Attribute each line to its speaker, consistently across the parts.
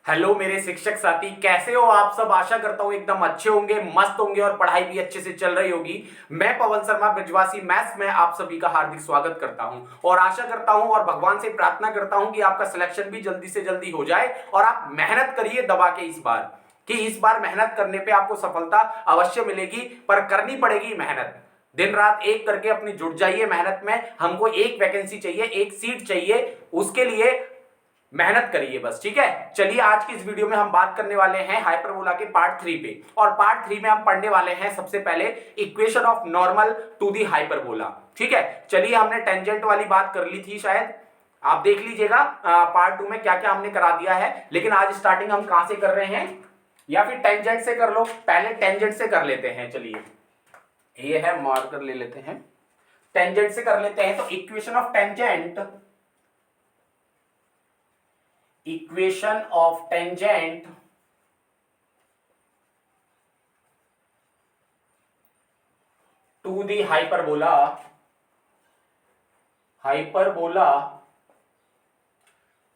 Speaker 1: Hello मेरे शिक्षक साथी, कैसे हो आप सब। आशा करता हूँ एकदम अच्छे होंगे, मस्त होंगे और पढ़ाई भी अच्छे से चल रही होगी। मैं पवन शर्मा ब्रजवासी मैथ्स में आप सभी का हार्दिक स्वागत करता हूँ और आशा करता हूँ और भगवान से प्रार्थना करता हूँ कि आपका सिलेक्शन भी जल्दी से जल्दी हो जाए और आप मेहनत करिए दबा के इस बार मेहनत करने पे आपको सफलता अवश्य मिलेगी, पर करनी पड़ेगी मेहनत। दिन रात एक करके अपनी जुट जाइए मेहनत में। हमको एक वैकेंसी चाहिए, एक सीट चाहिए, उसके लिए मेहनत करिए बस। ठीक है, चलिए आज की इस वीडियो में हम बात करने वाले हैं हाइपरबोला के पार्ट 3 पे। और पार्ट 3 में हम पढ़ने वाले हैं सबसे पहले equation of normal to the hyperbola. ठीक है, चलिए हमने टेंजेंट वाली बात कर ली थी, शायद आप देख लीजिएगा पार्ट 2 में क्या क्या हमने करा दिया है। लेकिन आज स्टार्टिंग हम कहां से कर रहे हैं, या फिर टेंजेंट से कर लो। पहले टेंजेंट से कर लेते हैं। चलिए ये है, मार्कर ले लेते हैं, टेंजेंट से कर लेते हैं। तो equation of tangent, equation of tangent to the hyperbola, hyperbola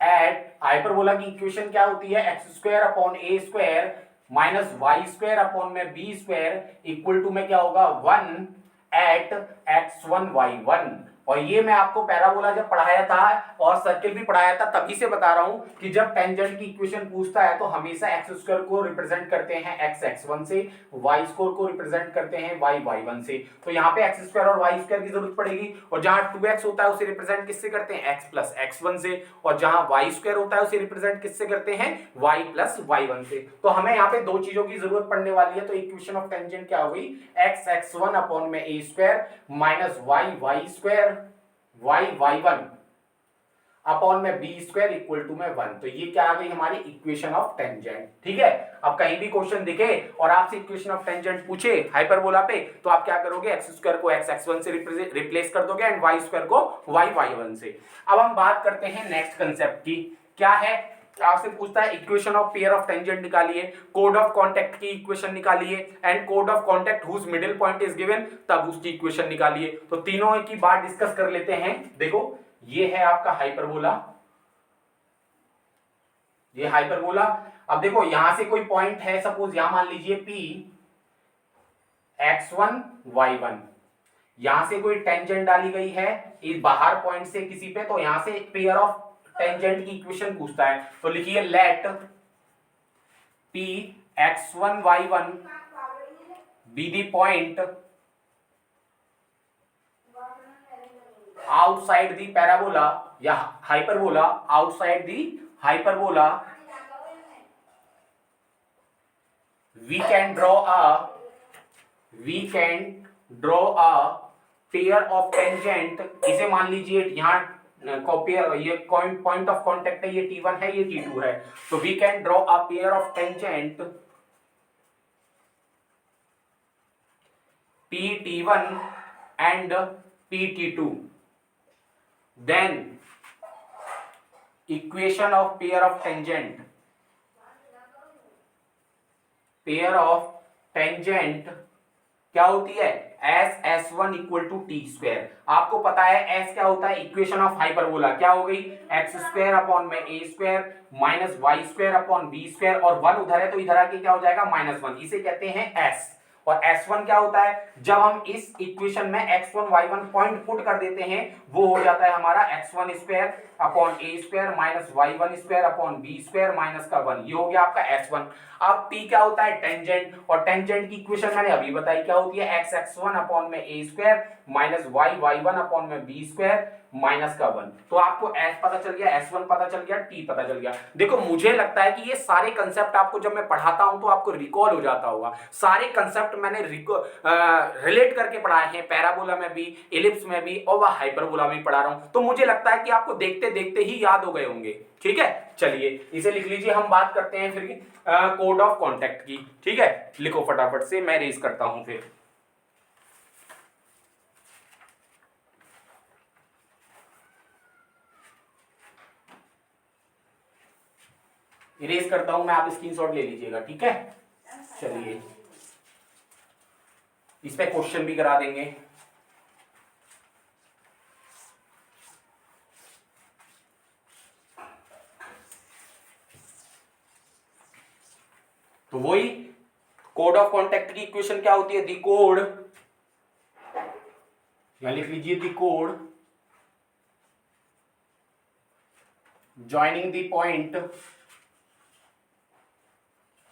Speaker 1: at, hyperbola की इक्वेशन क्या होती है, x square upon a square minus y square upon में बी स्क्वायर इक्वल टू में क्या होगा 1 एट x1 y1। और ये मैं आपको पैराबोला जब पढ़ाया था और सर्किल भी पढ़ाया था तभी से बता रहा हूं कि जब टेंजेंट की इक्वेशन पूछता है तो हमेशा एक्स स्क्वायर को रिप्रेजेंट करते हैं x1 से, वाई स्क्वायर को रिप्रेजेंट करते हैं y1 से। तो यहाँ पे एक्स स्क्वायर और वाई स्क्वायर की जरूरत पड़ेगी। और जहां 2x होता है उसे रिप्रेजेंट किससे करते हैं, x प्लस x1 से। और जहां वाई स्क्वायर होता है उसे रिप्रेजेंट किससे करते हैं, y प्लस y1 से। तो हमें यहाँ पे दो चीजों की जरूरत पड़ने वाली है। तो इक्वेशन ऑफ टेंजेंट क्या हुई, x1 अपॉन में a square minus y square y1 upon में बी स्क्वायर इक्वल टू में 1। तो ये क्या आ गई हमारी इक्वेशन ऑफ टेंजेंट। ठीक है, अब कहीं भी क्वेश्चन दिखे और आपसे इक्वेशन ऑफ टेंजेंट पूछे हाइपरबोला पे, तो आप क्या करोगे, एक्स स्क्वायर को x1 से रिप्लेस कर दोगे एंड वाई स्क्वायर को y1 से। अब हम बात करते हैं नेक्स्ट कंसेप्ट की। क्या है, आपसे पूछता है equation of pair of tangent निकालिए, कोड ऑफ कॉन्टैक्ट की इक्वेशन निकालिए एंड कोड of contact whose middle point is given, तब उसकी इक्वेशन निकालिए। तो तीनों की बात डिस्कस कर लेते हैं। देखो ये है आपका हाइपरबोला, ये हाइपरबोला। अब देखो यहां से कोई पॉइंट है, सपोज यहां मान लीजिए P x1 y1, यहां से कोई टेंजेंट डाली गई है इस बाहर पॉइंट से किसी पे, तो यहां से पेयर ऑफ टेंजेंट की इक्वेशन पूछता है। तो लिखिए let P x1 y1 be the point outside the parabola या hyperbola, outside the hyperbola we can draw a pair of tangent। इसे मान लीजिए यहाँ कॉपियर, ये पॉइंट ऑफ कांटेक्ट है, ये T1 है, ये T2 है। तो we can draw a pair of tangent PT1 and PT2, then equation of pair of tangent क्या होती है, S1 equal to T square. आपको पता है S क्या होता है, इक्वेशन ऑफ हाइपरबोला क्या हो गई, एक्स स्क्वायर अपॉन में a square minus y square upon b square, और 1 उधर है तो इधर आके क्या हो जाएगा -1, इसे कहते हैं S। और S1 क्या होता है, जब हम इस इक्वेशन में x1 y1 पॉइंट पुट कर देते हैं वो हो जाता है हमारा x1 square upon a square minus y1 square upon b square minus का 1, ये हो गया आपका S1। अब T क्या होता है, टेंजेंट, और टेंजेंट की इक्वेशन मैंने अभी बताई क्या होती है, x1 अपॉन में a square minus y1 upon में बी स्क्वायर माइनस का 1। तो आपको S पता चल गया, S1 पता चल गया, T पता चल गया। देखो मुझे लगता है कि ये सारे कंसेप्ट आपको जब मैं पढ़ाता हूं तो आपको रिकॉल हो जाता होगा। सारे कंसेप्ट मैंने रिलेट करके पढ़ाए हैं, पैराबोला में भी, एलिप्स में भी और वह हाइपरबोला में पढ़ा रहा हूं। तो मुझे लगता है कि आपको देखते देखते ही याद हो गए होंगे। ठीक है, चलिए इसे लिख लीजिए। हम बात करते हैं फिर कोड ऑफ कॉन्टैक्ट की। ठीक है, लिखो फटाफट से, मैं रेज करता हूं फिर। इरेज करता हूं मैं, आप स्क्रीनशॉट ले लीजिएगा। ठीक है, चलिए इस पे क्वेश्चन भी करा देंगे। तो वही कोड ऑफ कॉन्टैक्ट की इक्वेशन क्या होती है, द कोड, या लिख लीजिए the code joining the point,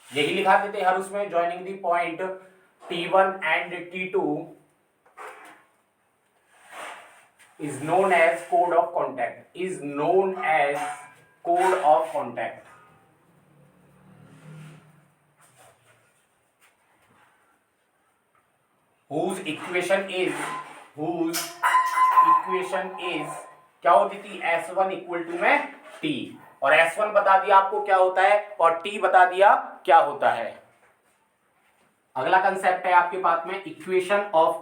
Speaker 1: यही लिखा देते हर उसमें, joining the point T1 and T2 is known as code of contact, is known as code of contact. whose equation is क्या होती थी, S1 इक्वल टू में T, और S1 बता दिया आपको क्या होता है और T बता दिया क्या होता है। अगला कंसेप्ट है आपके पास में equation of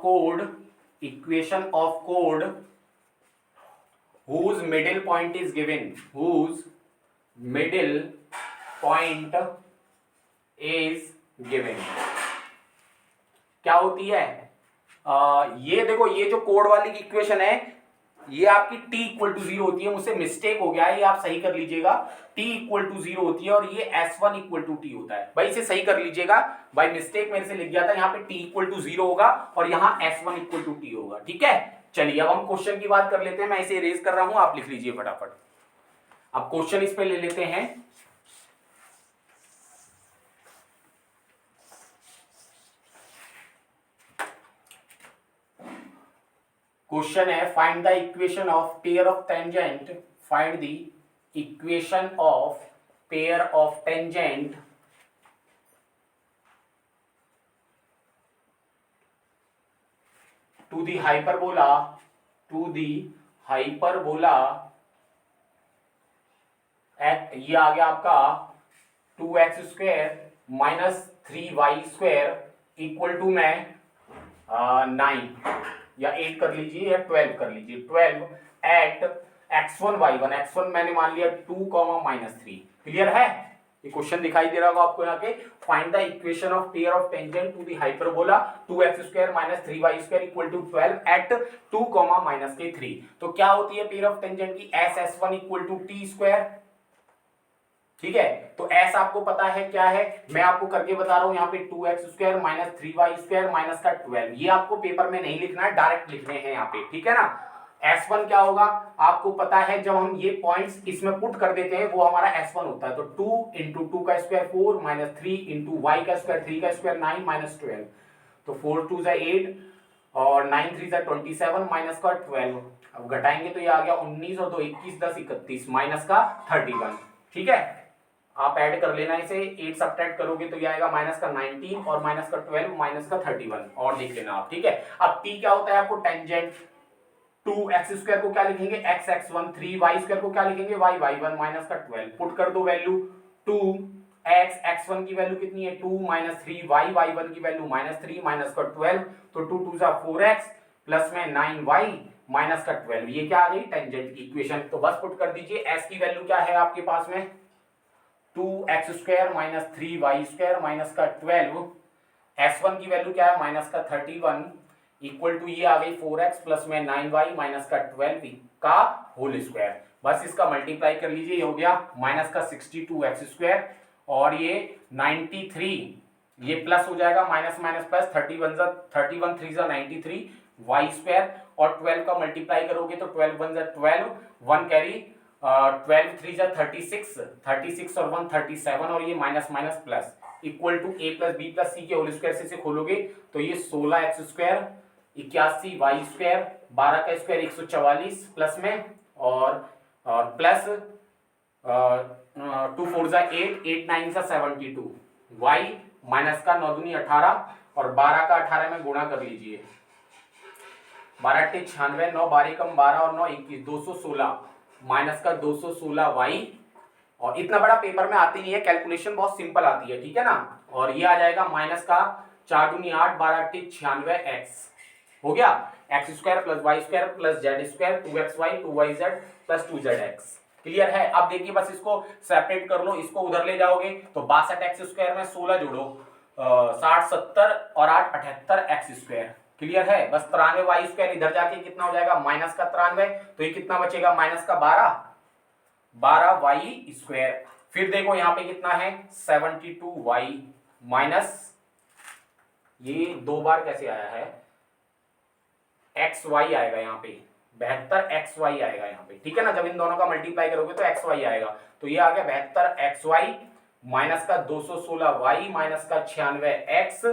Speaker 1: code, whose middle point is given, whose middle point is given। क्या होती है, ये देखो, ये जो कोड वाली की इक्वेशन है ये आपकी t इक्वल टू 0 होती है, मुझसे मिस्टेक हो गया है, ये आप सही कर लीजिएगा, t इक्वल टू 0 होती है और ये s1 इक्वल टू t होता है। भाई इसे सही कर लीजिएगा, बाय मिस्टेक मेरे से लिख गया था, यहाँ पे t इक्वल टू 0 होगा और यहाँ s1 इक्वल टू t होगा। ठीक है, चलिए अब हम क्वेश्चन की बात कर लेते हैं, मैं इसे इरेज कर रहा हूं, आप लिख लीजिए फटाफट। अब क्वेश्चन इस पे ले लेते हैं। क्वेश्चन है find the equation of pair of tangent, find the equation of pair of tangent to the hyperbola ये आ गया आपका 2x square minus 3y² equal to में 9 या 8 कर लीजिए या 12 कर लीजिए, 12 एट x1 y1, x1 मैंने मान लिया 2, -3। क्लियर है, ये क्वेश्चन दिखाई दे रहा होगा आपको यहाँ पे, find the equation of pair of tangent to the hyperbola 2x square minus 3y² equal to 12 at 2, -3। तो क्या होती है पेयर ऑफ टेंजेंट की, s1 equal to t square. ठीक है, तो s आपको पता है क्या है, मैं आपको करके बता रहा हूं, यहाँ पे 2x square minus 3y² minus का 12, ये आपको पेपर में नहीं लिखना है, डायरेक्ट लिखने हैं यहाँ पे। ठीक है ना, S1 क्या होगा आपको पता है, जब हम ये पॉइंट्स इसमें पुट कर देते हैं वो हमारा S1 होता है, तो 2 इंटू 2 का स्क्वायर 4 माइनस 3 इंटू वाई का स्क्वायर 3 का स्क्वायर 9 माइनस 12, तो 4 2 8 और 9 3 27 माइनस का 12, अब घटाएंगे तो ये आ गया 19 और 2 21 10 31 माइनस का 31। ठीक है, आप ऐड कर लेना इसे, 8 सब्ट्रैक्ट करोगे तो ये आएगा माइनस का 19 और माइनस का 12 माइनस का 31 और लिख लेना आप। ठीक है, अब t क्या होता है आपको, टेंजेंट 2x स्क्वायर को क्या लिखेंगे x x1, 3y स्क्वायर को क्या लिखेंगे y y1 माइनस का 12, पुट कर दो वैल्यू, 2x x1 की वैल्यू कितनी है 2 माइनस 3y y1 की वैल्यू -3 माइनस का 12, तो 2 2 जा 4x प्लस में 9y माइनस का 12, ये क्या आ गई टेंजेंट की इक्वेशन। तो बस पुट कर दीजिए, s की वैल्यू क्या है आपके पास में 2x square minus 3y square minus का 12, s1 की वैल्यू क्या है माइनस का 31 इक्वल टू ये आ गई 4x प्लस में 9y माइनस का 12 का होल स्क्वायर। बस इसका मल्टीप्लाई कर लीजिए, ये हो गया माइनस का 62x स्क्वायर और ये 93, ये प्लस हो जाएगा minus minus plus 31 3 93 y square और 12 का मल्टीप्लाई करोगे तो 12 1 12 1 कैरी 12 3 36 और 1 37 और ये minus minus plus equal to a plus b plus c के होल स्क्वायर से खोलोगे तो ये 16x स्क्वायर 81 y स्क्वायर 12 का स्क्वायर 144 प्लस में और प्लस 2 4 8 8 9 72 y माइनस का 9 दूनी 18 और 12 का 18 में गुणा कर लीजिए, 12 8 96 9 12 कम 12 और 9 21 216 माइनस का 216 y, और इतना बड़ा पेपर में आती नहीं है, कैलकुलेशन बहुत सिंपल आती है। ठीक है ना, और ये आ जाएगा माइनस का 4 दूनी 8 12 8 96 x हो गया, x square plus y square plus z square 2xy 2yz plus 2zx। Clear है, अब देखिए बस इसको सेपरेट कर लो, इसको उधर ले जाओगे तो 62x स्क्वायर में 16 जोड़ो 60 70 और 8 78 x स्क्वायर। क्लियर है, बस 93 वाई स्क्वायर इधर जाके कितना हो जाएगा माइनस का 93, तो ये कितना बचेगा माइनस का 12 वाई स्क्वायर। फिर देखो यहाँ पे कितना है 72 वाई माइनस ये 2 बार कैसे आया है, एक्स वाई आएगा यहाँ पे, 72 एक्स वाई आएगा यहाँ पे, ठीक है ना। जब इन दोनों का मल्टीप्लाई करोगे तो एक्स वाई आएगा, तो ये आ गया 72 एक्स वाई माइनस का 216 वाई माइनस का 96 एक्स,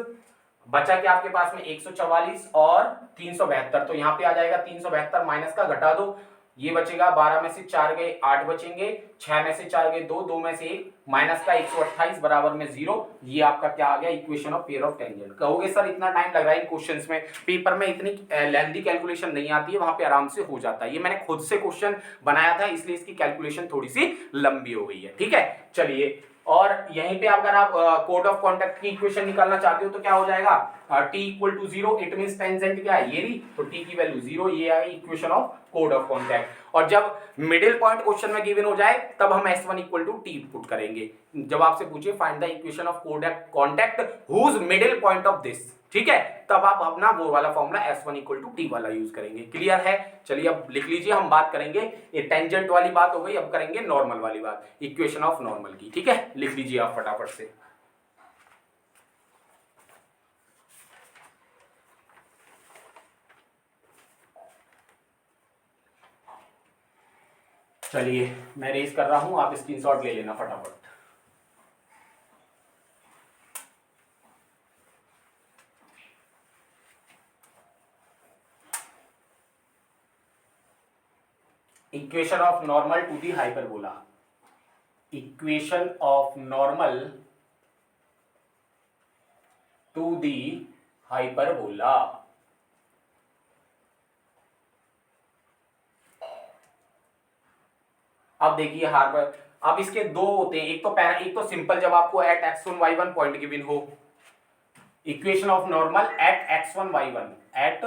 Speaker 1: बचा क्या आपके पास में 144 और 372, तो यहाँ पे आ जाएगा 372 माइनस का घटा दो, ये बचेगा 12 में से 4 गए 8 बचेंगे, 6 में से 4 गए 2, 2 में से 1 माइनस का 128 बराबर में 0। ये आपका क्या आ गया, equation of pair of tangent. कहोगे सर इतना टाइम लग रहा है इन क्वेश्चंस में, पेपर में इतनी लेंथी कैलकुलेशन नहीं आती है, वहां पे आराम से हो जाता है। ये मैंने खुद से क्वेश्चन बनाया था इसलिए इसकी कैलकुलेशन थोड़ी सी लंबी हो गई है, ठीक है। चलिए, और यहीं पे अगर आप कोड ऑफ कॉन्टैक्ट की इक्वेशन निकालना चाहते हो तो क्या हो जाएगा, t equal to 0, it means tangent क्या है, ये रही, तो t की वैल्यू 0, ये आई इक्वेशन ऑफ कोड ऑफ कॉन्टैक्ट। और जब मिडिल पॉइंट क्वेश्चन में गिवन हो जाए तब हम s1 equal to t put करेंगे। जब आपसे पूछे फाइंड द इक्वेशन ऑफ कोड of contact whose middle point of this, ठीक है, तब आप अपना वो वाला formula s1 equal to t वाला यूज करेंगे। क्लियर है। चलिए अब लिख लीजिए, हम बात करेंगे, ये टेंजेंट वाली बात हो गई, अब करेंगे नॉर्मल वाली बात, इक्वेशन ऑफ नॉर्मल की, ठीक है। लिख लीजिए आप फटाफट से। चलिए मैं रेज कर रहा हूं, आप स्क्रीनशॉट ले लेना फटाफट। Equation of normal to the hyperbola, equation of normal to the hyperbola. अब देखिए हार्बर, अब इसके दो होते हैं, एक तो सिंपल जब आपको at x1 y1 point given हो, equation of normal at x1 y1, at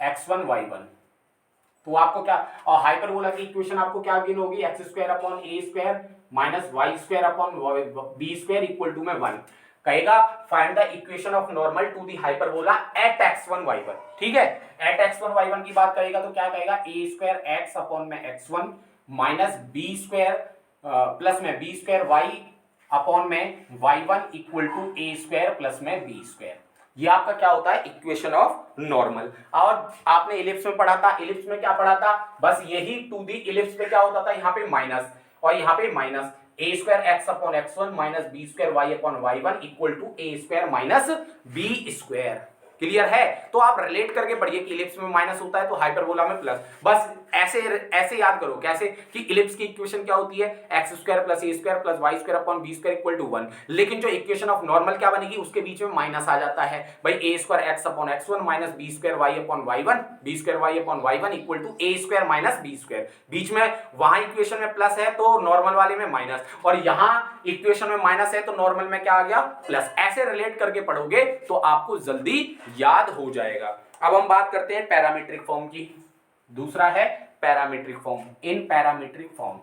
Speaker 1: x1 y1, तो आपको क्या, और हाइपरबोला की इक्वेशन आपको क्या गिवन होगी, x square upon a square minus y square upon b square equal to में 1। कहेगा find the equation of normal to the hyperbola at x1 y1, ठीक है। एट x1 y1 की बात करेगा तो क्या कहेगा, ए स्क्वायर एक्स अपॉन में x1 minus b square plus में बी स्क्वायर वाई अपॉन में y1 equal to a square plus में बी स्क्वायर। ये आपका क्या होता है, इक्वेशन ऑफ नॉर्मल। और आपने इलिप्स में पढ़ा था, इलिप्स में क्या पढ़ा था, बस यही टू दी इलिप्स पे क्या होता था, यहाँ पे माइनस और यहाँ पे minus, a square x upon x1 minus b square y upon y1 equal to a square minus b square. Clear है। तो आप रिलेट करके पढ़िए कि इलिप्स में माइनस होता है तो हाइपरबोला में प्लस, बस ऐसे याद करो कैसे, कि इलिप्स की इक्वेशन क्या होती है, x square plus a square plus y square upon b square equal to 1, लेकिन जो इक्वेशन ऑफ नॉर्मल क्या बनेगी, उसके बीच में माइनस आ जाता है भाई, a square x upon x1 minus b square y upon y1, b square y upon y1 equal to a square minus b square. बीच में वहां इक्वेशन में प्लस है तो नॉर्मल वाले में माइनस, और यहां इक्वेशन में माइनस है तो नॉर्मल में क्या आ गया, प्लस। ऐसे रिलेट करके पढ़ोगे तो आपको जल्दी याद हो जाएगा। अब हम बात करते हैं पैरामीट्रिक फॉर्म की। दूसरा है पैरामीट्रिक फॉर्म, इन पैरामीट्रिक फॉर्म।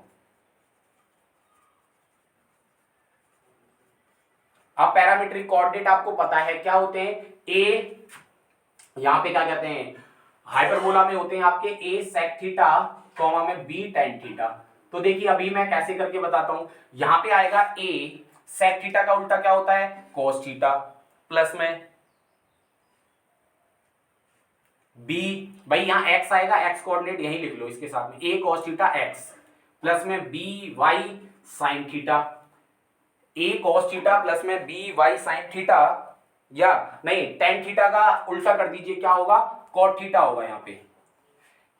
Speaker 1: अब पैरामीट्रिक कोऑर्डिनेट आपको पता है क्या होते हैं, ए यहां पे क्या कहते हैं, हाइपरबोला में होते हैं आपके ए सेक थीटा कॉमा में बी टेन थीटा। तो देखिए अभी मैं कैसे करके बताता हूं, यहां पे आएगा ए सेक थीटा का उल्टा क्या होता है, कोस थीटा, प्लस में बी, भाई यहां एक्स आएगा, एक्स कोऑर्डिनेट यही लिख लो इसके साथ में, ए कॉस थीटा एक्स प्लस में बी वाई साइन थीटा, ए कॉस थीटा प्लस में बी वाई साइन थीटा, या नहीं टेन थीटा का उल्टा कर दीजिए, क्या होगा, कॉट थीटा होगा यहाँ पे,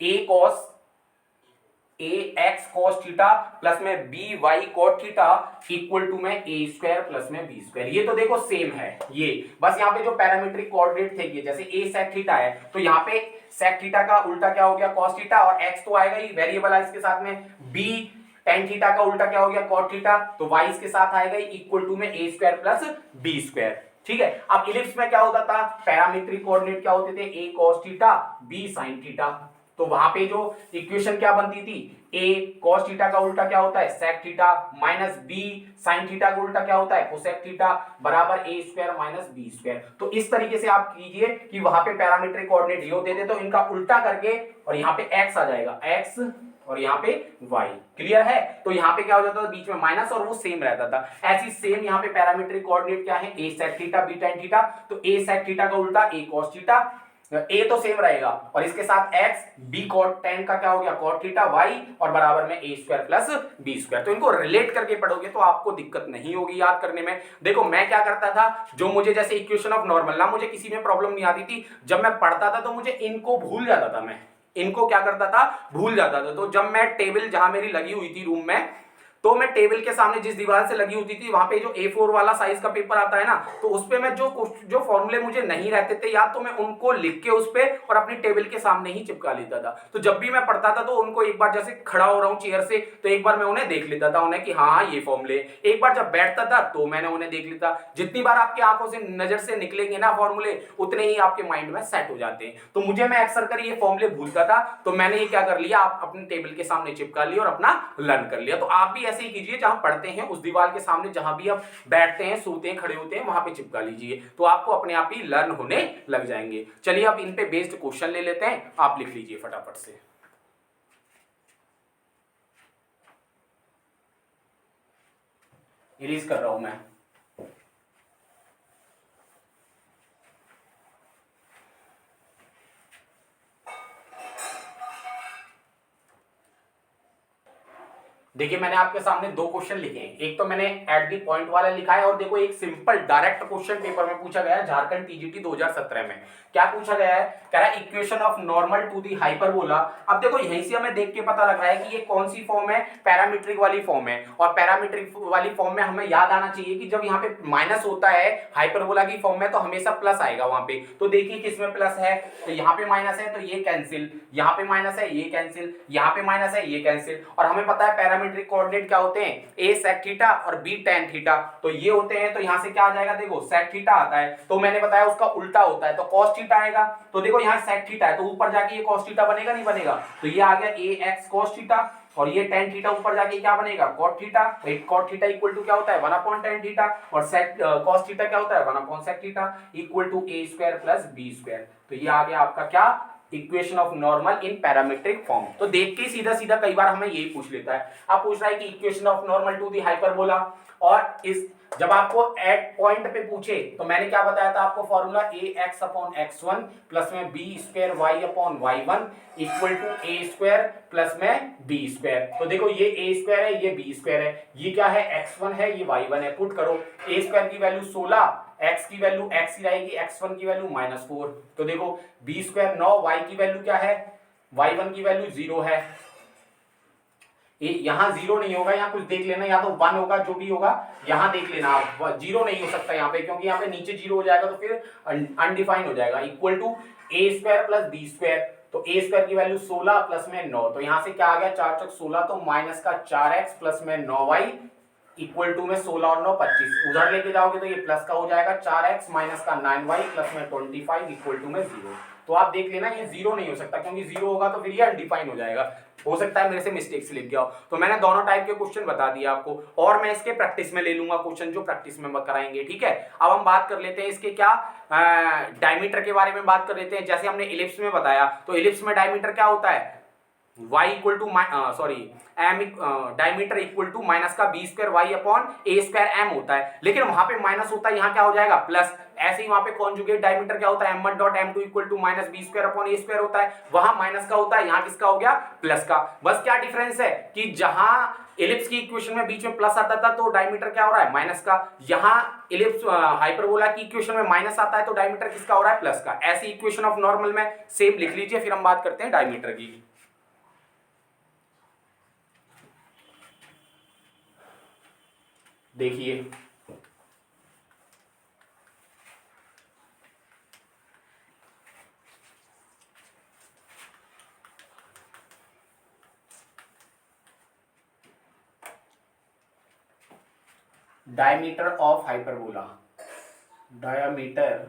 Speaker 1: a cos a x cos theta plus में b y cot theta equal to में ए स्क्वायर प्लस में बी स्क्वायर। ये तो देखो सेम है, ये बस यहाँ पे जो पैरामीट्रिक कोऑर्डिनेट थे, ये जैसे ए सेक थीटा है तो यहाँ पे सेक थीटा का उल्टा क्या हो गया, कॉस थीटा, और एक्स तो आएगा ही वेरिएबल है इसके साथ में, बी टेन थीटा का उल्टा क्या हो गया, कॉट थीटा, तो वाई इसके साथ आएगा इक्वल टू में a square plus B square. ठीक है। अब इलिप्स में क्या होता था, पैरामीट्रिक कोऑर्डिनेट क्या होते थे, a cos theta b sign theta, तो वहां पे जो इक्वेशन क्या बनती थी, ए कॉस थीटा का उल्टा क्या होता है, sec theta, minus b sign theta का उल्टा क्या होता है, कोसेक थीटा, बराबर a square minus b square. तो इस तरीके से आप कीजिए कि वहां पे पैरामीट्रिक कोऑर्डिनेट ये होते थे तो इनका उल्टा करके, और यहाँ पे एक्स आ जाएगा, एक्स और यहाँ पे y। क्लियर है? तो यहाँ पे क्या हो जाता था, बीच में माइनस और वो सेम रहता था। ऐसी सेम यहाँ पे पैरामीट्रिक कोऑर्डिनेट क्या है, a sec theta b tan theta. तो a sec थीटा का उल्टा a cos थीटा, a तो सेम रहेगा और इसके साथ x, b cot tan का क्या हो गया cot थीटा, y और बराबर में a square plus b square. तो इनको रिलेट करके पढ़ोगे तो आपको दिक्कत नहीं होगी याद करने में। देखो मैं क्या करता था, जो मुझे जैसे इक्वेशन ऑफ नॉर्मल ना मुझे किसी में प्रॉब्लम नहीं आती थी, जब मैं पढ़ता था तो मुझे इनको भूल जाता था, मैं इनको क्या करता था, भूल जाता था। तो जब मैं टेबल जहां मेरी लगी हुई थी रूम में, तो मैं टेबल के सामने जिस दीवार से लगी होती थी वहां पे जो A4 वाला साइज का पेपर आता है ना, तो उस पे मैं जो फॉर्मूले मुझे नहीं रहते थे याद, तो मैं उनको लिख के उस पे और अपनी टेबल के सामने ही चिपका लेता था। तो जब भी मैं पढ़ता था तो उनको एक बार जैसे खड़ा हो रहा हूं चेयर से, तो एक बार मैं उन्हें देख लेता था उन्हें कि हाँ ये फॉर्मूले। एक बार जब बैठता था तो मैंने उन्हें देख लेता। जितनी बार आपकी आंखों से नजर से निकलेंगे ना फॉर्मूले, उतने ही आपके माइंड में सेट हो जाते हैं। तो मुझे मैं अक्सर कर ये फॉर्मूले भूलता था, तो मैंने ये क्या कर लिया, आप अपने टेबल के सामने चिपका लिया और अपना लर्न कर लिया। तो आप भी ऐसे ही कीजिए, जहां पढ़ते हैं उस दीवार के सामने जहां भी आप बैठते हैं, सोते हैं, खड़े होते हैं, वहां पे चिपका लीजिए, तो आपको अपने आप ही लर्न होने लग जाएंगे। चलिए अब इन पे बेस्ड क्वेश्चन ले लेते हैं, आप लिख लीजिए फटाफट से। इरेज कर रहा हूं मैं। देखिए मैंने आपके सामने दो क्वेश्चन लिखे हैं, एक तो मैंने एट दी पॉइंट वाला लिखा है और देखो एक सिंपल डायरेक्ट क्वेश्चन पेपर में पूछा गया है झारखंड टीजीटी 2017 में। क्या पूछा गया है, कह रहा है equation of normal to the hyperbola. अब देखो यहीं से हमें देख के पता लग रहा है कि ये कौन सी फॉर्म है, पैरामीट्रिक वाली फॉर्म है। और पैरामीट्रिक वाली फॉर्म में हमें याद आना चाहिए कि जब यहाँ पे माइनस होता है हाइपरबोला की फॉर्म में, तो हमेशा प्लस आएगा वहां पे। तो देखिए किसमें प्लस है, तो यहाँ पे माइनस है तो ये कैंसिल, यहाँ पे माइनस है ये कैंसिल, यहाँ पे माइनस है ये कैंसिल। और हमें पता है पैरामीट्रिक कोऑर्डिनेट क्या होते हैं, a sec थीटा और b tan थीटा, तो ये होते हैं। तो यहां से क्या आ जाएगा, देखो sec थीटा आता है, तो मैंने बताया उसका उल्टा होता है तो cos थीटा आएगा। तो देखो यहाँ sec थीटा है तो ऊपर जाके ये cos थीटा बनेगा, नहीं बनेगा, तो ये आ गया ax cos थीटा। और ये tan थीटा ऊपर जाके क्या बनेगा, cot theta. cot theta equal to क्या होता है 1 tan थीटा, और sec cos थीटा क्या होता है 1 sec theta, equal to a square plus b square. तो ये आ गया आपका क्या, equation of normal in parametric form. तो देख के सीधा सीधा कई बार हमें यही पूछ लेता है। अब पूछ रहा है कि equation of normal to the hyperbola, और इस जब आपको एट पॉइंट पे पूछे तो मैंने क्या बताया था आपको, formula ax upon x1 plus में b square y upon y1 equal to a square plus में b स्क्वायर। तो देखो ये a स्क्वायर है, ये b स्क्वायर है, ये क्या है x1 है, ये y1 है। पुट करो, a स्क्वायर की वैल्यू 16, x की वैल्यू x ही रहेगी, x1 की वैल्यू -4। तो देखो b स्क्वायर 9, y की वैल्यू क्या है, y1 की वैल्यू 0 है। यहाँ 0 नहीं होगा, यहाँ कुछ देख लेना, या तो 1 होगा, जो भी होगा यहाँ देख लेना आप, 0 नहीं हो सकता यहाँ पे, क्योंकि यहाँ पे नीचे 0 हो जाएगा तो फिर अनडिफाइन हो जाएगा। Equal to a square plus b square, तो a स्क्वायर की वैल्यू 16 प्लस में 9, तो यहाँ से क्या आ गया 4 चौक 16, तो माइनस का 4x प्लस में 9y इक्वल टू में 16 और 9 25, उधर लेके जाओगे तो ये प्लस का हो जाएगा 4x माइनस का 9y प्लस में 25 इक्वल टू में 0। तो आप देख लेना ये 0 नहीं हो सकता, क्योंकि 0 होगा तो फिर ये अनडिफाइन हो जाएगा। हो सकता है मेरे से मिस्टेक से लिख गया हो। तो मैंने दोनों टाइप के क्वेश्चन बता दिए आपको, और मैं इसके प्रैक्टिस में ले लूंगा क्वेश्चन, जो प्रैक्टिस में कराएंगे। ठीक है, अब हम बात कर लेते हैं इसके क्या डायमीटर के बारे में बात कर लेते हैं। जैसे हमने इलिप्स में बताया, तो इलिप्स में डायमीटर क्या होता है, y equal to m diameter equal to minus का b square y upon a square m होता है। लेकिन वहां पे माइनस होता है, यहाँ क्या हो जाएगा प्लस। ऐसे ही वहां पे कॉन्जुगेट डायमीटर क्या होता है, m1 dot m2 equal to minus b square upon a square होता है, वहां माइनस का होता है, यहाँ किसका हो गया प्लस का। बस क्या डिफरेंस है कि जहां इलिप्स की इक्वेशन में बीच में प्लस आता था तो डायमीटर क्या हो रहा है माइनस का, यहाँ इलिप्स हाइपरबोला की इक्वेशन में माइनस आता है तो डायमीटर किसका हो रहा है प्लस का। ऐसी इक्वेशन ऑफ नॉर्मल में सेम लिख लीजिए, फिर हम बात करते हैं डायमीटर की। देखिए diameter of hyperbola, diameter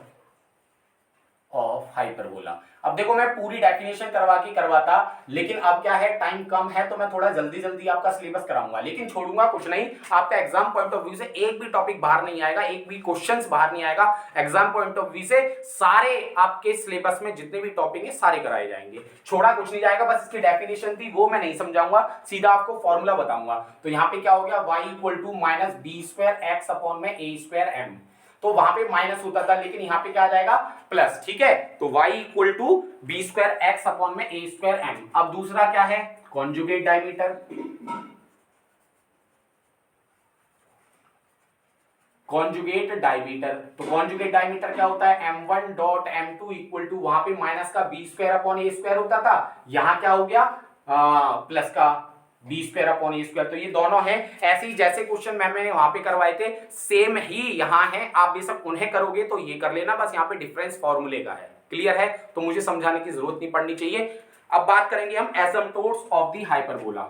Speaker 1: of hyperbola. अब देखो मैं पूरी डेफिनेशन करवाता, लेकिन अब क्या है, टाइम कम है तो मैं थोड़ा जल्दी जल्दी आपका सिलेबस कराऊंगा, लेकिन छोड़ूंगा कुछ नहीं। आपका एग्जाम पॉइंट ऑफ व्यू से एक भी टॉपिक बाहर नहीं आएगा, एक भी क्वेश्चन बाहर नहीं आएगा। एग्जाम पॉइंट ऑफ व्यू से सारे आपके सिलेबस में जितने भी टॉपिक है सारे कराए जाएंगे, छोड़ा कुछ नहीं जाएगा। बस इसकी डेफिनेशन थी वो मैं नहीं समझाऊंगा, सीधा आपको फॉर्मूला बताऊंगा। तो यहाँ पे क्या हो गया, y equal to minus b square x upon में ए स्क्वायर एम, तो वहां पे माइनस होता था, लेकिन यहां पे क्या आ जाएगा, प्लस। ठीक है, तो y equal to b square x upon में ए स्क्वायर एम। अब दूसरा क्या है, कॉन्जुगेट डायमीटर। कॉन्जुगेट डायमीटर, तो कॉन्जुगेट डायमीटर क्या होता है, m1 dot m2 equal to, वहां पे माइनस का B square upon a square होता था, यहां क्या हो गया प्लस का B square upon a square. तो ये दोनों है ऐसे ही जैसे क्वेश्चन मैंने वहां पे करवाए थे, सेम ही यहाँ है। आप बेशक उन्हें करोगे तो ये कर लेना, बस यहाँ पे डिफरेंस फॉर्मूले का है। क्लियर है, तो मुझे समझाने की जरूरत नहीं पड़नी चाहिए। अब बात करेंगे हम asymptotes of the hyperbola,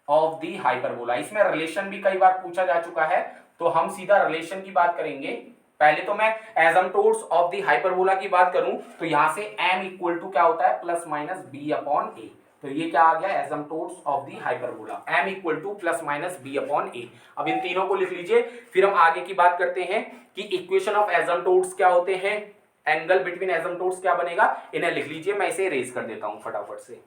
Speaker 1: of the hyperbola. इसमें रिलेशन भी कई बार पूछा जा चुका है, तो हम सीधा रिलेशन की बात करेंगे। पहले तो मैं एसिम्पटोट्स ऑफ दी हाइपरबोला की बात करूं तो यहां से m इक्वल टू क्या होता है, plus minus b upon a. तो ये क्या आ गया, asymptotes of the hyperbola, m equal to plus minus b upon a. अब इन तीनों को लिख लीजिए, फिर हम आगे की बात करते हैं कि इक्वेशन ऑफ एसिम्पटोट्स क्या होते हैं, एंगल बिटवीन एसिम्पटोट्स क्या बनेगा, इन्हें लिख लीजिए। मैं इसे रेज कर देता हूं फटाफट से।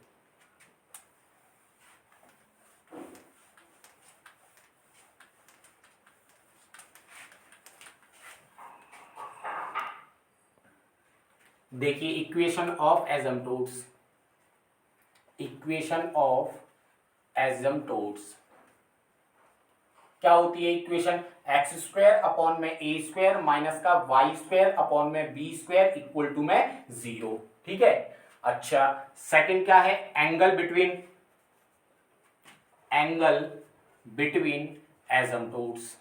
Speaker 1: देखिए equation of asymptotes, equation of asymptotes क्या होती है इक्वेशन, एक्स स्क्वायर अपॉन में ए स्क्वायर माइनस का वाई स्क्वायर अपॉन में बी स्क्वायर इक्वल टू में 0। ठीक है, अच्छा सेकंड क्या है, angle between, angle between asymptotes.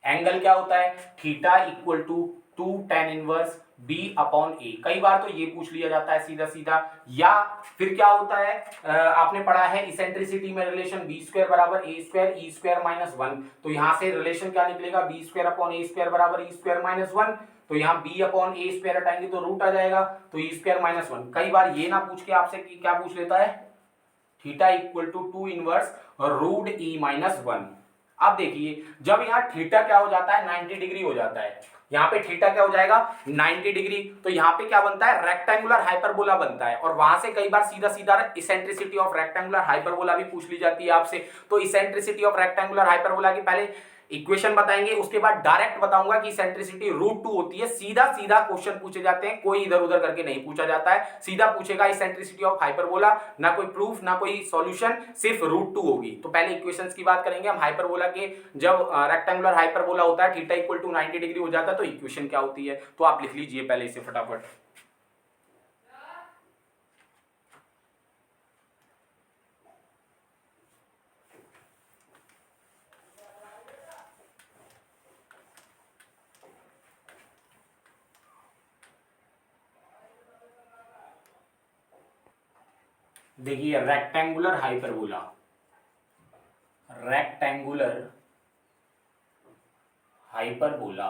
Speaker 1: Angle क्या होता है, theta equal to 2 tan inverse b upon a. कई बार तो ये पूछ लिया जाता है सीधा सीधा, या फिर क्या होता है, आपने पढ़ा है इसेंट्रिसिटी में रिलेशन बी स्क्वायर बराबर a square E square minus 1। तो यहां से रिलेशन क्या निकलेगा, B square upon a square बराबर ई स्क्वायर माइनस 1। तो यहाँ b अपॉन ए स्क्वायर हटाएंगे तो रूट आ जाएगा, तो ई स्क्वायर माइनस 1। कई बार ये ना पूछ के आपसे क्या पूछ लेता है, theta equal to 2 inverse root e minus 1। अब देखिए जब यहाँ थीटा क्या हो जाता है, 90 डिग्री हो जाता है, यहाँ पे थीटा क्या हो जाएगा 90 डिग्री, तो यहाँ पे क्या बनता है, रेक्टेंगुलर हाइपरबोला बनता है। और वहां से कई बार सीधा सीधा इसेंट्रिसिटी ऑफ रेक्टेंगुलर हाइपरबोला भी पूछ ली जाती है आपसे। तो इसेंट्रिसिटी ऑफ रेक्टेंगुलर हाइपरबोला की पहले इक्वेशन बताएंगे, उसके बाद डायरेक्ट बताऊंगा कि इसेंट्रिसिटी √2 होती है। सीधा सीधा क्वेश्चन पूछे जाते हैं, कोई इधर उधर करके नहीं पूछा जाता है, सीधा पूछेगा इसेंट्रिसिटी ऑफ हाइपरबोला, ना कोई प्रूफ ना कोई सॉल्यूशन, सिर्फ √2 होगी। तो पहले इक्वेशंस की बात करेंगे हम हाइपरबोला के। जब रेक्टेंगुलर हाइपरबोला होता है, थीटा इक्वल टू 90 डिग्री हो जाता है, तो इक्वेशन क्या होती है, तो आप लिख लीजिए पहले इसे फटाफट। देखिए rectangular hyperbola, rectangular hyperbola,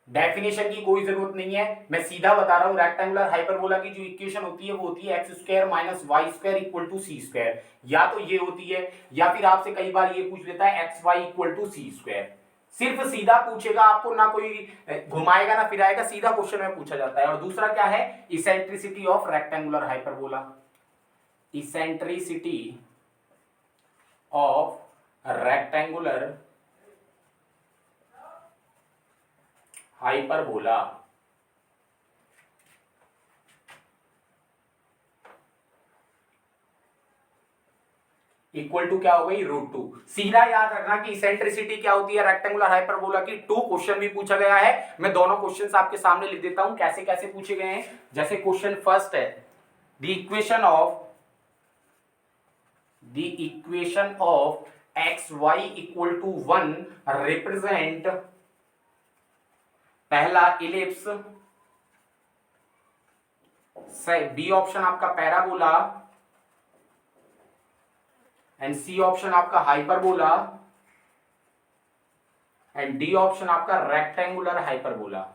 Speaker 1: definition की कोई जरूरत नहीं है, मैं सीधा बता रहा हूं। रेक्टेंगुलर हाइपरबोला की जो इक्वेशन होती है वो होती है x square minus y square equal to c square. या तो ये होती है, या फिर आपसे कई बार ये पूछ लेता है x y equal to c square. सिर्फ सीधा पूछेगा आपको, ना कोई घुमाएगा ना फिराएगा, सीधा क्वेश्चन में पूछा जाता है। और दूसरा क्या है, eccentricity of rectangular hyperbola, eccentricity of rectangular hyperbola equal to क्या हो गई, √2। सीधा याद रखना कि इसेंट्रिसिटी क्या होती है रेक्टेंगुलर हाइपरबोला की। 2 क्वेश्चन भी पूछा गया है, मैं दोनों क्वेश्चंस आपके सामने लिख देता हूं कैसे कैसे पूछे गए हैं। जैसे क्वेश्चन फर्स्ट है, the equation of x y equal to 1 represent, पहला इलिप्स, बी ऑप्शन आपका पैराबोला, एंड सी ऑप्शन आपका हाइपरबोला एंड डी ऑप्शन आपका रेक्टेंगुलर हाइपरबोला।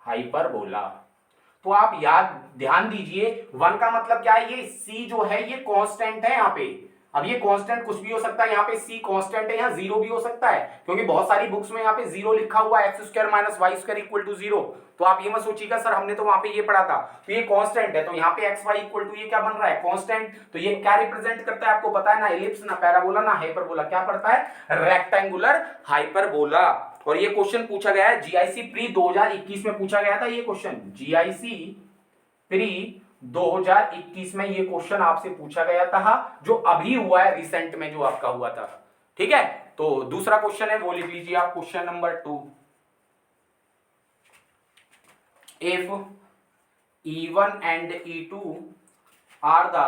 Speaker 1: हाइपरबोला तो आप याद ध्यान दीजिए, वन का मतलब क्या है, ये सी जो है ये कांस्टेंट है यहाँ पे। अब ये कांस्टेंट कुछ भी हो सकता है, यहाँ पे सी कांस्टेंट है, यहाँ जीरो भी हो सकता है, क्योंकि बहुत सारी बुक्स में यहाँ पे जीरो लिखा हुआ है, x square minus y square equal to zero. तो आप ये मत सोचिएगा सर हमने तो वहां पे ये पढ़ा था, तो ये कांस्टेंट है, तो यहाँ पे एक्स वाई इक्वल टू ये क्या बन रहा है, कांस्टेंट। तो ये क्या रिप्रेजेंट करता है आपको पता है ना, एलिप्स ना पैराबोला ना हाइपरबोला, क्या पड़ता है, रेक्टेंगुलर हाइपरबोला। और ये क्वेश्चन पूछा गया है जीआईसी प्री 2021 में पूछा गया था ये क्वेश्चन, जीआईसी प्री 2021 में ये क्वेश्चन आपसे पूछा गया था, जो अभी हुआ है रिसेंट में जो आपका हुआ था। ठीक है, तो दूसरा क्वेश्चन है वो लिख लीजिए आप, question number 2। If E1 and E2 are the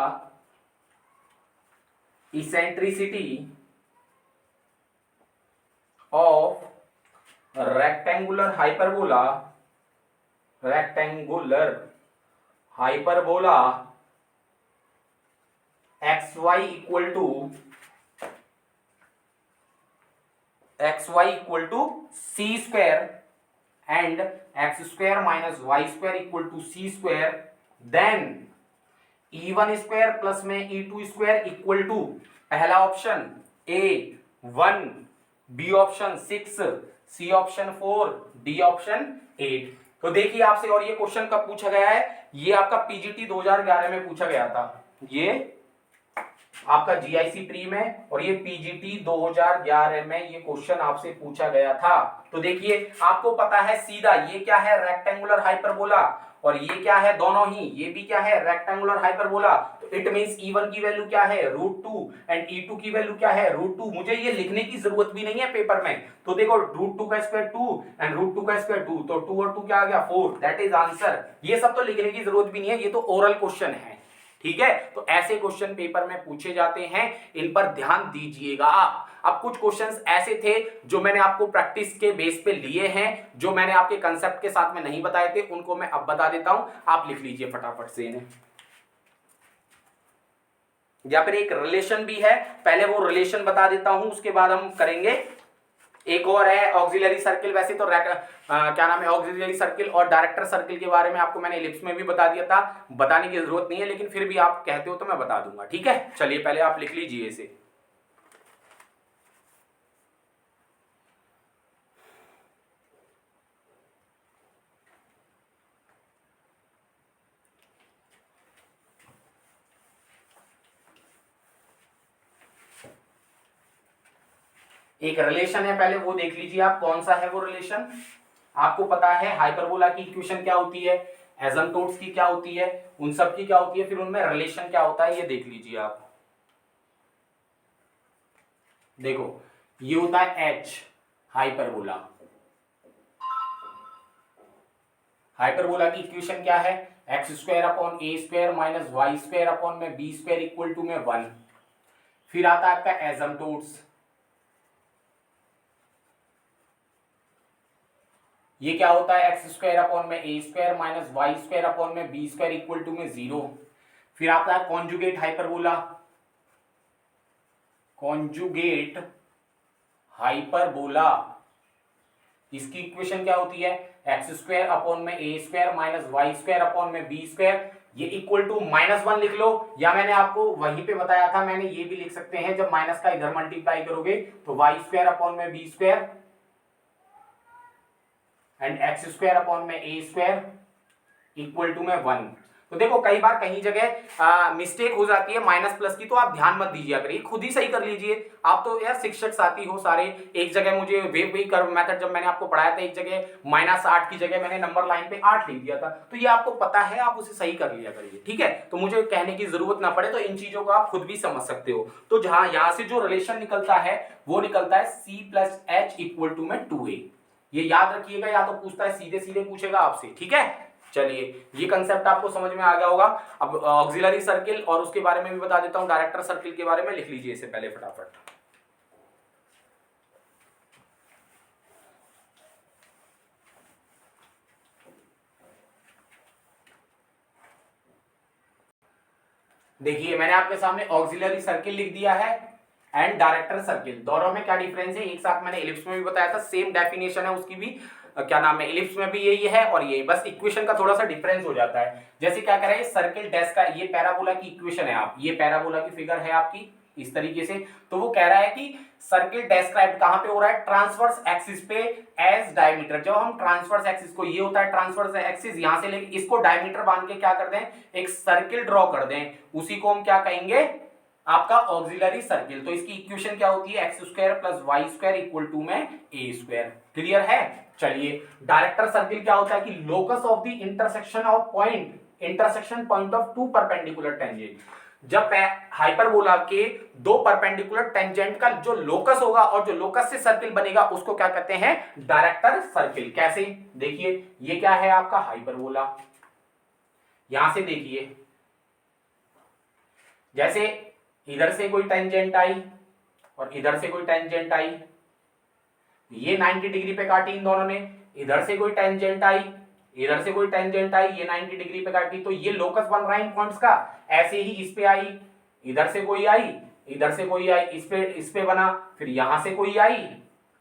Speaker 1: eccentricity of rectangular hyperbola xy equal to c square and x square minus y square equal to c square, then E1 square plus में E2 square equal to, पहला option A1, b option 6, c option 4, d option 8। तो देखिए आपसे, और ये question कब पूछा गया है, ये आपका पीजीटी 2011 में पूछा गया था, ये आपका जीआईसी प्री में, और ये पीजीटी 2011 में ये क्वेश्चन आपसे पूछा गया था। तो देखिए आपको पता है सीधा, ये क्या है, रेक्टेंगुलर हाइपरबोला, और ये क्या है, दोनों ही, ये भी क्या है, रेक्टेंगुलर हाइपरबोला। तो इट मींस E1 की वैल्यू क्या है, √2 एंड E2 की वैल्यू क्या है, √2। मुझे ये लिखने की जरूरत भी नहीं है पेपर में, तो देखो √2 का स्क्वायर 2 एंड √2 का स्क्वायर 2, तो 2 और 2 क्या आ गया, 4, दैट इज आंसर। ये सब तो लिखने की जरूरत भी नहीं है, ये तो ओरल क्वेश्चन है। ठीक है, तो ऐसे क्वेश्चन पेपर में पूछे जाते हैं, इन पर ध्यान दीजिएगा आप। अब कुछ क्वेश्चंस ऐसे थे जो मैंने आपको प्रैक्टिस के बेस पे लिए हैं, जो मैंने आपके कंसेप्ट के साथ में नहीं बताए थे, उनको मैं अब बता देता हूं, आप लिख लीजिए फटाफट से इन्हें। या फिर एक रिलेशन भी है, पहले वो रिलेशन बता देता हूं, उसके बाद हम करेंगे। एक और है ऑक्सिलरी सर्किल, वैसे तो क्या नाम है, ऑक्सिलरी सर्किल और डायरेक्टर सर्किल के बारे में आपको मैंने इलिप्स में भी बता दिया था, बताने की जरूरत नहीं है, लेकिन फिर भी आप कहते हो तो मैं बता दूंगा। ठीक है, चलिए पहले आप लिख लीजिए इसे। एक रिलेशन है, पहले वो देख लीजिए आप, कौन सा है वो रिलेशन। आपको पता है हाइपरबोला की इक्वेशन क्या होती है, एसिम्प्टोट्स की क्या होती है, उन सब की क्या होती है, फिर उनमें रिलेशन क्या होता है, ये देख लीजिए आप। देखो ये होता है H हाइपरबोला। हाइपरबोला की इक्वेशन क्या है, x square upon a square minus y square upon में बी स्क्वायर इक्वल टू में 1। फिर आता है आपका एसिम्प्टोट्स, ये क्या होता है, एक्स स्क्वायर अपॉन में a square minus y square upon में बी स्क्वायर इक्वल टू में 0। फिर आता है कॉन्जुगेट हाइपरबोला, कॉन्जुगेट हाइपरबोला, इसकी इक्वेशन क्या होती है, एक्स स्क्वायर अपॉन में a square minus y square upon में बी स्क्वायर, ये इक्वल टू -1 लिख लो, या मैंने आपको वहीं पे बताया था, मैंने ये भी लिख सकते हैं, जब माइनस का इधर मल्टीप्लाई करोगे तो वाई स्क्वायर अपॉन में b square and x square upon में ए स्क्वायर इक्वल टू में 1। तो देखो कई बार कहीं जगह मिस्टेक हो जाती है माइनस प्लस की, तो आप ध्यान मत दीजिए, अगर ये खुद ही सही कर लीजिए। आप तो यार शिक्षक साथी हो सारे, एक जगह मुझे वेव वे कर्व मेथड जब मैंने आपको पढ़ाया था, एक जगह -8 की जगह मैंने नंबर लाइन पे 8 लिख दिया था, तो ये आपको पता है, आप उसे सही कर लिया करिए। ठीक है, तो मुझे कहने की जरूरत ना पड़े, तो इन चीजों को आप खुद भी समझ सकते हो। तो जहां यहां से जो रिलेशन निकलता है वो निकलता है C plus H equal to में 2a। ये याद रखिएगा, या तो पूछता है सीधे सीधे पूछेगा आपसे। ठीक है, चलिए ये कंसेप्ट आपको समझ में आ गया होगा। अब ऑक्सिलरी सर्किल और उसके बारे में भी बता देता हूं, डायरेक्टर सर्किल के बारे में लिख लीजिए इसे पहले फटाफट। देखिए मैंने आपके सामने ऑक्सिलरी सर्किल लिख दिया है एंड डायरेक्टर सर्किल, दोनों में क्या डिफरेंस है एक साथ मैंने इलिप्स में भी बताया था, सेम डेफिनेशन है उसकी भी, क्या नाम है, इलिप्स में भी यही है और ये बस इक्वेशन का थोड़ा सा डिफरेंस हो जाता है। जैसे क्या करें, सर्किल डैश का ये पैराबोला की इक्वेशन है, आप ये पैराबोला की फिगर है आपकी इस तरीके से, तो वो कह रहा है कि सर्किल डेस्क्राइब कहां पे हो रहा है, ट्रांसवर्स एक्सिस पे एज डायमीटर। जब हम ट्रांसवर्स एक्सिस को, ये होता है ट्रांसवर्स एक्सिस, यहां से लेके इसको डायमीटर मान के क्या कर दें, एक सर्किल ड्रॉ कर दें, उसी को हम क्या कहेंगे, आपका ऑक्सिलरी सर्किल। तो इसकी इक्वेशन क्या होती है, x square plus y square equal to में ए स्क्वायर। क्लियर है। चलिए डायरेक्टर सर्किल क्या होता है कि locus of the intersection of point, intersection point of two perpendicular tangent. जब हाइपरबोला के दो परपेंडिकुलर टेंजेंट का जो लोकस होगा और जो लोकस से सर्किल बनेगा उसको क्या कहते हैं, डायरेक्टर सर्किल। कैसे, देखिए ये क्या है आपका हाइपरबोला, यहां से देखिए जैसे इधर से कोई टेंजेंट आई और इधर से कोई टेंजेंट आई, ये 90 डिग्री पे काटी इन दोनों ने, इधर से कोई टेंजेंट आई, इधर से कोई टेंजेंट आई, ये 90 डिग्री पे काटी, तो ये लोकस बन रहा है इन पॉइंट्स का। ऐसे ही इस पे आई, इधर से कोई आई, इधर से कोई आई, इस पे बना, फिर यहां से कोई आई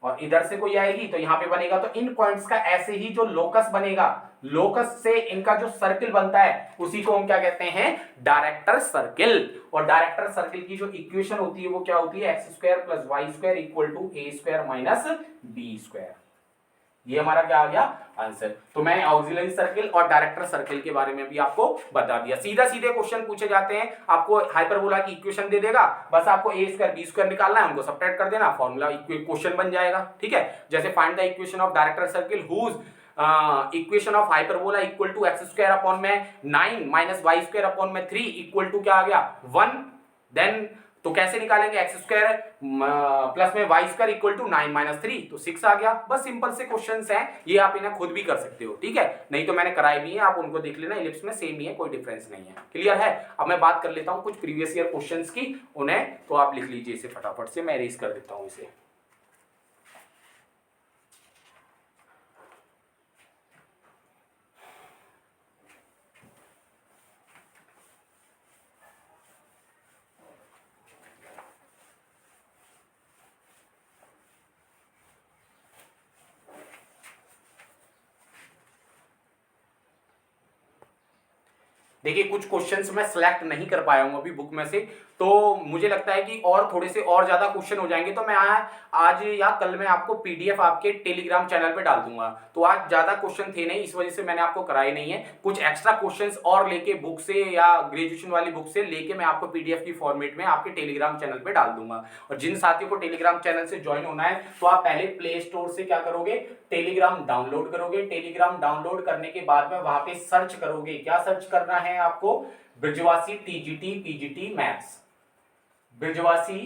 Speaker 1: और इधर से कोई आएगी तो यहां पे बनेगा। तो इन पॉइंट्स का ऐसे ही जो लोकस बनेगा, लोकस से इनका जो सर्किल बनता है उसी को हम क्या कहते हैं, डायरेक्टर सर्किल। और डायरेक्टर सर्किल की जो इक्वेशन होती है वो क्या होती है, x square plus y square equal to a square minus b square. ये हमारा क्या आ गया आंसर। तो मैंने ऑक्सिलरी सर्किल और डायरेक्टर सर्किल के बारे में भी आपको बता दिया। सीधा सीधे क्वेश्चन पूछे जाते हैं, आपको हाइपरबोला की इक्वेशन दे देगा, बस आपको ए स्क्वायर बी स्क्वायर निकालना है, उनको सब्ट्रैक्ट कर देना, फॉर्मूला क्वेश्चन बन जाएगा। ठीक है, जैसे find the equation of director circle whose equation of hyperbola equal to x square upon में 9 माइनस वाई स्क्वायर अपॉन में 3 इक्वल टू क्या आ गया 1। देन तो कैसे निकालेंगे, एक्स स्क्वायर प्लस में y square equal to 9 minus 3, तो 6 आ गया। बस सिंपल से क्वेश्चंस हैं, ये आप इन्हें खुद भी कर सकते हो। ठीक है, नहीं तो मैंने कराए भी है, आप उनको देख लेना, इलिप्स में सेम ही है, कोई डिफरेंस नहीं है। क्लियर है। अब मैं बात कर लेता हूं कुछ प्रीवियस ईयर क्वेश्चंस की, उन्हें तो आप लिख लीजिए इसे फटाफट से, मैं इरेज कर देता हूं इसे। देखिए कुछ क्वेश्चंस मैं सिलेक्ट नहीं कर पाया हूं अभी बुक में से, तो मुझे लगता है कि और थोड़े से और ज्यादा क्वेश्चन हो जाएंगे तो मैं आज या कल में आपको पीडीएफ आपके टेलीग्राम चैनल पे डाल दूंगा। तो आज ज्यादा क्वेश्चन थे नहीं, इस वजह से मैंने आपको कराए नहीं है। कुछ एक्स्ट्रा क्वेश्चंस और लेके बुक से या ग्रेजुएशन वाली बुक से लेके मैं आपको पीडीएफ की फॉर्मेट में आपके टेलीग्राम चैनल पे डाल दूंगा। और जिन साथियों को टेलीग्राम चैनल से ज्वाइन होना है तो आप पहले प्ले स्टोर से क्या करोगे, टेलीग्राम डाउनलोड करोगे। टेलीग्राम डाउनलोड करने के बाद में वहां पे सर्च करोगे, क्या सर्च करना है आपको, Brijwasi TGT PGT maths, Brijwasi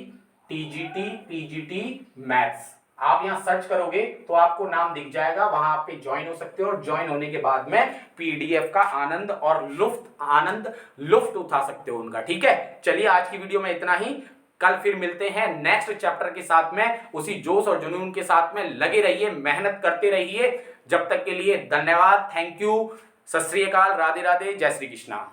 Speaker 1: TGT PGT maths. आप यहां सर्च करोगे तो आपको नाम दिख जाएगा, वहां आप पे ज्वाइन हो सकते हो। और ज्वाइन होने के बाद में पीडीएफ का आनंद और लुफ्त उठा सकते हो उनका। ठीक है, चलिए आज की वीडियो में इतना ही, कल फिर मिलते हैं नेक्स्ट चैप्टर के साथ में। उसी जोश और जुनून के साथ में लगे रहिए, मेहनत करते रहिए। जब तक के लिए धन्यवाद, थैंक यू, सत श्री अकाल, राधे राधे, जय श्री कृष्णा।